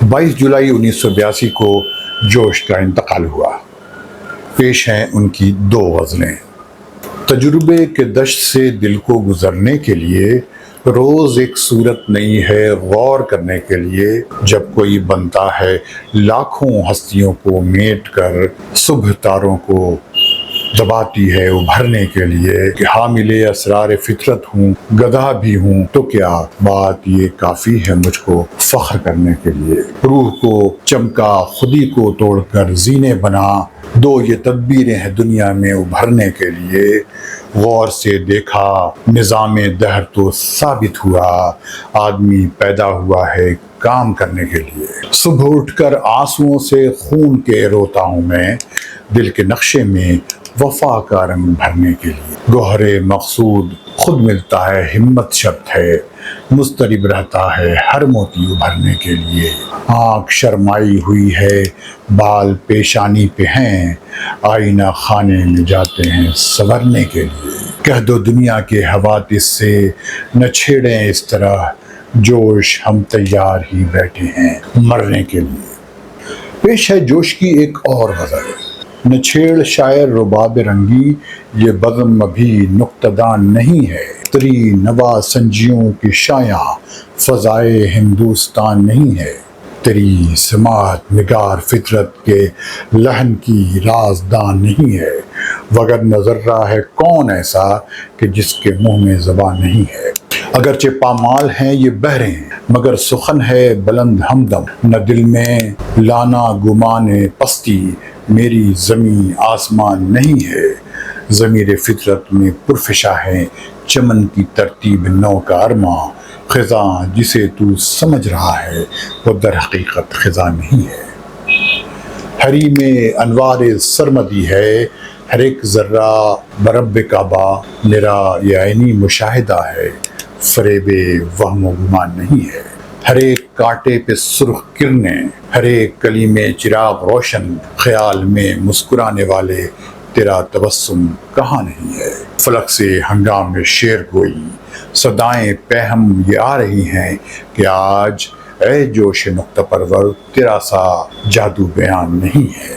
22 جولائی 1982 کو جوش کا انتقال ہوا۔ پیش ہیں ان کی 2 غزلیں۔ تجربے کے دشت سے دل کو گزرنے کے لیے روز ایک صورت نہیں ہے غور کرنے کے لیے، جب کوئی بنتا ہے لاکھوں ہستیوں کو میٹ کر صبح تاروں کو دباتی ہے ابھرنے کے لیے کہ حامل اسرار فطرت ہوں، گدھا بھی ہوں تو کیا بات یہ کافی ہے مجھ کو فخر کرنے کے لیے۔ روح کو چمکا خودی کو توڑ کر زینے بنا، 2 یہ تدبیریں ہیں دنیا میں ابھرنے کے لیے۔ غور سے دیکھا نظام دہر تو ثابت ہوا، آدمی پیدا ہوا ہے کام کرنے کے لیے۔ صبح اٹھ کر آنسوؤں سے خون کے روتا ہوں میں، دل کے نقشے میں وفا کا رنگ بھرنے کے لیے۔ گوہر مقصود خود ملتا ہے، ہمت شرط ہے، مضطرب رہتا ہے ہر موتی ابھرنے کے لیے۔ آنکھ شرمائی ہوئی ہے، بال پیشانی پہ ہیں، آئینہ خانے میں جاتے ہیں سنورنے کے لیے۔ کہہ دو دنیا کے حوادث سے نہ چھیڑیں اس طرح، جوش ہم تیار ہی بیٹھے ہیں مرنے کے لیے۔ پیش ہے جوش کی ایک اور غزل۔ نہ چھیڑ شاعر رباب رنگی، یہ بزم ابھی نکتہ دان نہیں ہے۔ تری نوا سنجیوں کی شایاں فضائے ہندوستان نہیں ہے۔ تیری سماعت نگار فطرت کے لحن کی رازدان نہیں ہے۔ وگر نظر رہا ہے کون ایسا کہ جس کے منہ میں زبان نہیں ہے۔ اگرچہ پامال ہیں یہ بہرے مگر سخن ہے بلند ہمدم۔ نہ دل میں لانا گمان پستی، میری زمین آسمان نہیں ہے۔ ضمیر فطرت میں پرفشاں ہے چمن کی ترتیب نو کا ارماں۔ خزاں جسے تو سمجھ رہا ہے وہ در حقیقت خزاں نہیں ہے۔ حریم انوار سرمدی ہے ہر ایک ذرہ برب کعبہ، میرا یہ عینی مشاہدہ ہے فریب وہم و گمان نہیں ہے۔ ہر ایک کانٹے پہ سرخ کرنیں، ہر ایک کلی میں چراغ روشن، خیال میں مسکرانے والے تیرا تبسم کہاں نہیں ہے۔ فلک سے ہنگام شعر گوئی صدائیں پہم یہ آ رہی ہیں کہ آج اے جوش نقطہ پرور تیرا سا جادو بیان نہیں ہے۔